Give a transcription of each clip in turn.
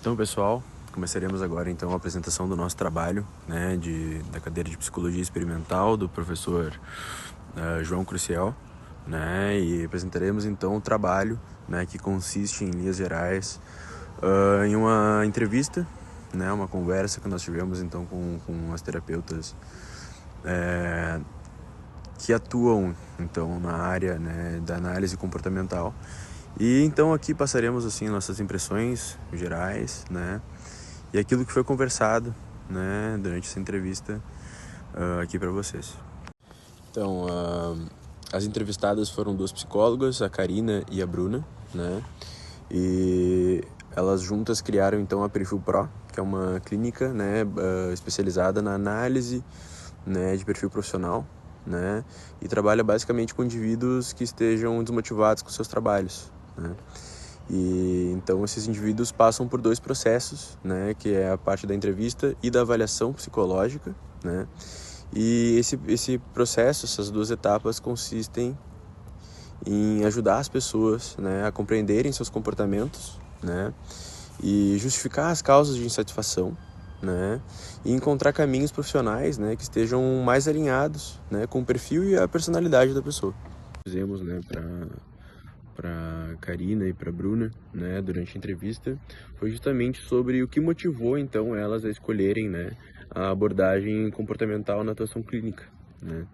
Então, pessoal, começaremos agora então a apresentação do nosso trabalho, né, da cadeira de Psicologia Experimental do professor João Cruciel, né, e apresentaremos então o trabalho, né, que consiste em linhas gerais em uma entrevista, né, uma conversa que nós tivemos então com as terapeutas que atuam então na área, né, da análise comportamental. E então aqui passaremos assim nossas impressões gerais, né, e aquilo que foi conversado, né, durante essa entrevista aqui para vocês. Então, as entrevistadas foram duas psicólogas, a Karina e a Bruna, né, e elas juntas criaram então a Perfil Pro, que é uma clínica, né, especializada na análise, né, de perfil profissional, né, e trabalha basicamente com indivíduos que estejam desmotivados com seus trabalhos, né. E então esses indivíduos passam por dois processos, né, que é a parte da entrevista e da avaliação psicológica, né. E esse processo, essas duas etapas consistem em ajudar as pessoas, né, a compreenderem seus comportamentos, né, e justificar as causas de insatisfação, né, e encontrar caminhos profissionais, né, que estejam mais alinhados, né, com o perfil e a personalidade da pessoa. Fizemos, né, para Karina e para Bruna, né, durante a entrevista, foi justamente sobre o que motivou então elas a escolherem, né, a abordagem comportamental na atuação clínica, né.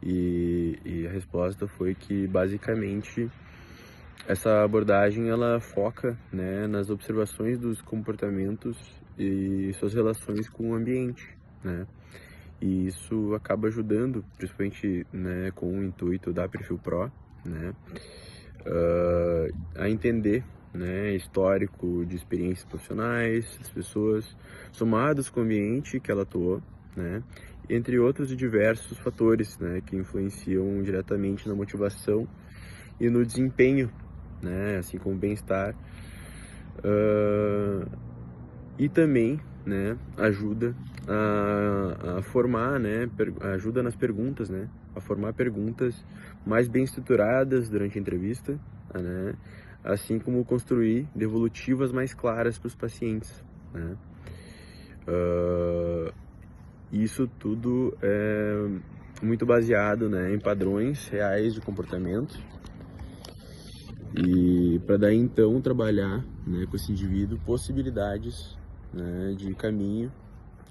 E a resposta foi que basicamente essa abordagem ela foca, né, nas observações dos comportamentos e suas relações com o ambiente, né. E isso acaba ajudando, principalmente, né, com o intuito da Perfil Pro, né, a entender, né, histórico de experiências profissionais das pessoas, somados com o ambiente que ela atuou, né, entre outros e diversos fatores, né, que influenciam diretamente na motivação e no desempenho, né, assim como bem-estar, e também, né, ajuda a formar, né, ajuda nas perguntas, né, a formar perguntas mais bem estruturadas durante a entrevista, né, assim como construir devolutivas mais claras para os pacientes, né. Isso tudo é muito baseado, né, em padrões reais de comportamento e para daí então trabalhar, né, com esse indivíduo possibilidades, né, de caminho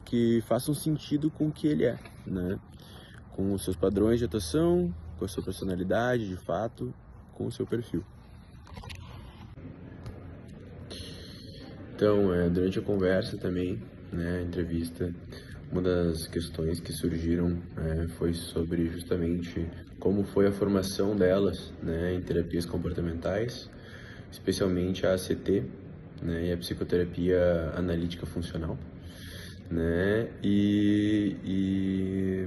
que façam sentido com o que ele é, né, com os seus padrões de atuação, com a sua personalidade, de fato, com o seu perfil. Então, durante a conversa também, né, a entrevista, uma das questões que surgiram foi sobre justamente como foi a formação delas, né, em terapias comportamentais, especialmente a ACT, né, e a psicoterapia analítica funcional, né,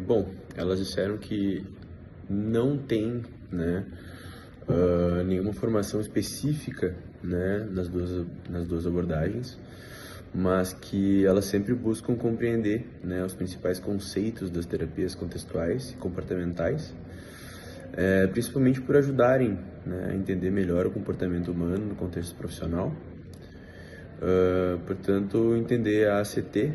bom, elas disseram que não tem, né, nenhuma formação específica, né, nas duas abordagens, mas que elas sempre buscam compreender, né, os principais conceitos das terapias contextuais e comportamentais, principalmente por ajudarem, né, a entender melhor o comportamento humano no contexto profissional. Portanto, entender a ACT,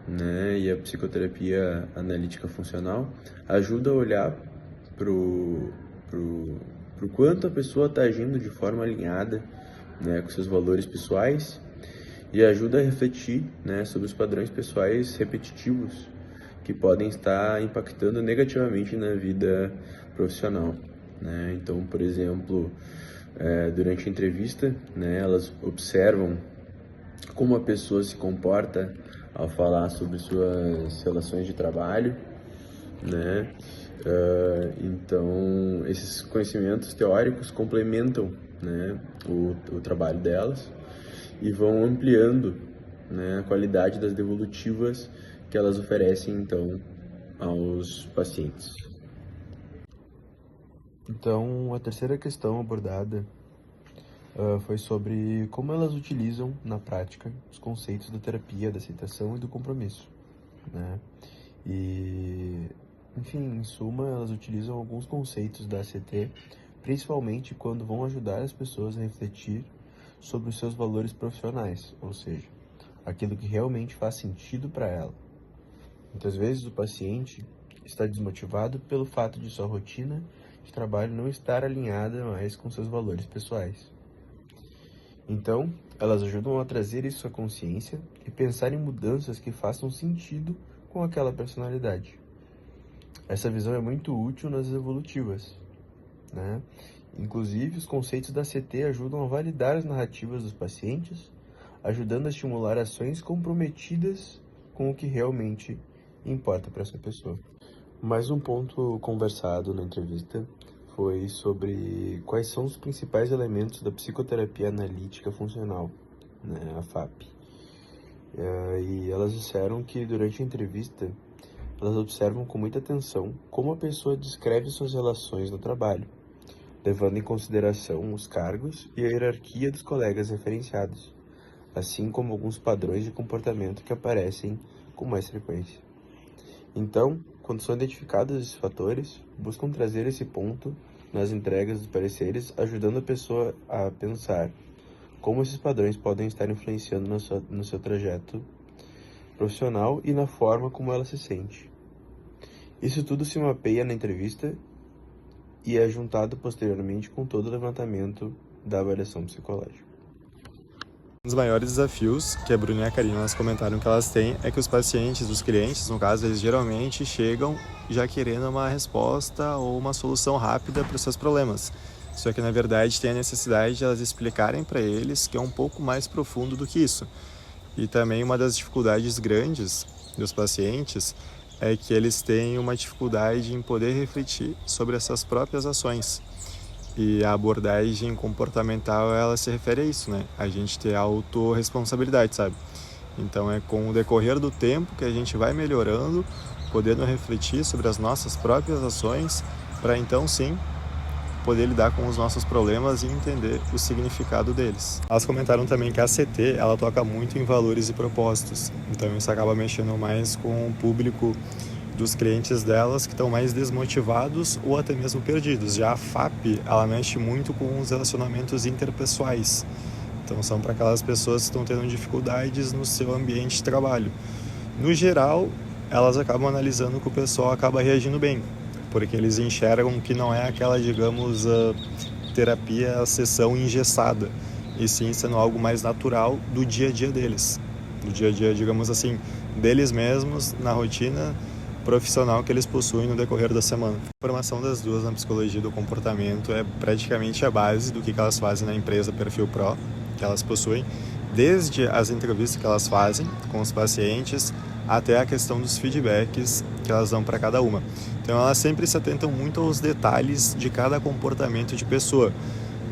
né, e a psicoterapia analítica funcional ajuda a olhar pro quanto a pessoa está agindo de forma alinhada, né, com seus valores pessoais e ajuda a refletir, né, sobre os padrões pessoais repetitivos que podem estar impactando negativamente na vida profissional, né. Então, por exemplo, durante a entrevista, né, elas observam como a pessoa se comporta ao falar sobre suas relações de trabalho, né? Então, esses conhecimentos teóricos complementam, né, o trabalho delas e vão ampliando, né, a qualidade das devolutivas que elas oferecem, então, aos pacientes. Então, a terceira questão abordada foi sobre como elas utilizam na prática os conceitos da terapia, da aceitação e do compromisso, né? E, enfim, em suma, elas utilizam alguns conceitos da ACT, principalmente quando vão ajudar as pessoas a refletir sobre os seus valores profissionais, ou seja, aquilo que realmente faz sentido para ela. Muitas vezes o paciente está desmotivado pelo fato de sua rotina de trabalho não estar alinhada mais com seus valores pessoais. Então, elas ajudam a trazer isso à consciência e pensar em mudanças que façam sentido com aquela personalidade. Essa visão é muito útil nas evolutivas, né? Inclusive, os conceitos da CT ajudam a validar as narrativas dos pacientes, ajudando a estimular ações comprometidas com o que realmente importa para essa pessoa. Mais um ponto conversado na entrevista foi sobre quais são os principais elementos da psicoterapia analítica funcional, né, a FAP. E elas disseram que durante a entrevista, elas observam com muita atenção como a pessoa descreve suas relações no trabalho, levando em consideração os cargos e a hierarquia dos colegas referenciados, assim como alguns padrões de comportamento que aparecem com mais frequência. Então, quando são identificados esses fatores, buscam trazer esse ponto nas entregas dos pareceres, ajudando a pessoa a pensar como esses padrões podem estar influenciando no seu trajeto profissional e na forma como ela se sente. Isso tudo se mapeia na entrevista e é juntado posteriormente com todo o levantamento da avaliação psicológica. Um dos maiores desafios que a Bruna e a Karina comentaram que elas têm é que os pacientes, os clientes, no caso, eles geralmente chegam já querendo uma resposta ou uma solução rápida para os seus problemas. Só que, na verdade, tem a necessidade de elas explicarem para eles que é um pouco mais profundo do que isso. E também uma das dificuldades grandes dos pacientes é que eles têm uma dificuldade em poder refletir sobre essas próprias ações. E a abordagem comportamental, ela se refere a isso, né? A gente ter autorresponsabilidade, sabe? Então é com o decorrer do tempo que a gente vai melhorando, podendo refletir sobre as nossas próprias ações, para então sim poder lidar com os nossos problemas e entender o significado deles. Elas comentaram também que a CT, ela toca muito em valores e propósitos, então isso acaba mexendo mais com o público dos clientes delas que estão mais desmotivados ou até mesmo perdidos. Já a FAP, ela mexe muito com os relacionamentos interpessoais, então são para aquelas pessoas que estão tendo dificuldades no seu ambiente de trabalho. No geral, elas acabam analisando que o pessoal acaba reagindo bem, porque eles enxergam que não é aquela, digamos, terapia, a sessão engessada, e sim sendo algo mais natural do dia a dia deles, do dia a dia, digamos assim, deles mesmos, na rotina profissional que eles possuem no decorrer da semana. A formação das duas na psicologia do comportamento é praticamente a base do que elas fazem na empresa Perfil Pro, que elas possuem, desde as entrevistas que elas fazem com os pacientes até a questão dos feedbacks que elas dão para cada uma. Então elas sempre se atentam muito aos detalhes de cada comportamento de pessoa,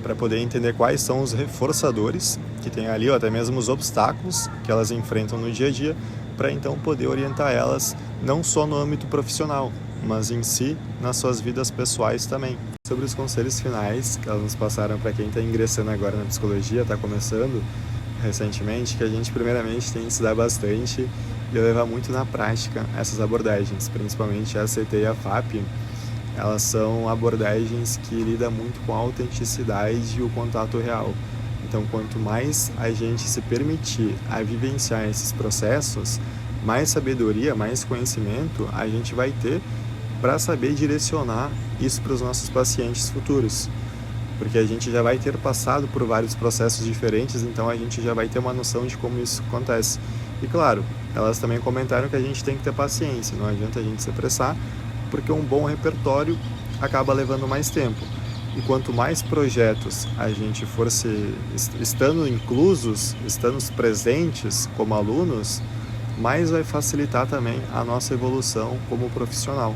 para poder entender quais são os reforçadores que tem ali, ou até mesmo os obstáculos que elas enfrentam no dia a dia, para então poder orientar elas não só no âmbito profissional, mas em si nas suas vidas pessoais também. Sobre os conselhos finais que elas nos passaram para quem está ingressando agora na psicologia, está começando recentemente, que a gente primeiramente tem que estudar bastante e levar muito na prática essas abordagens, principalmente a CT e a FAP. Elas são abordagens que lidam muito com a autenticidade e o contato real. Então, quanto mais a gente se permitir a vivenciar esses processos, mais sabedoria, mais conhecimento a gente vai ter para saber direcionar isso para os nossos pacientes futuros. Porque a gente já vai ter passado por vários processos diferentes, então a gente já vai ter uma noção de como isso acontece. E claro, elas também comentaram que a gente tem que ter paciência, não adianta a gente se apressar, porque um bom repertório acaba levando mais tempo. E quanto mais projetos a gente for estando inclusos, estando presentes como alunos, mais vai facilitar também a nossa evolução como profissional.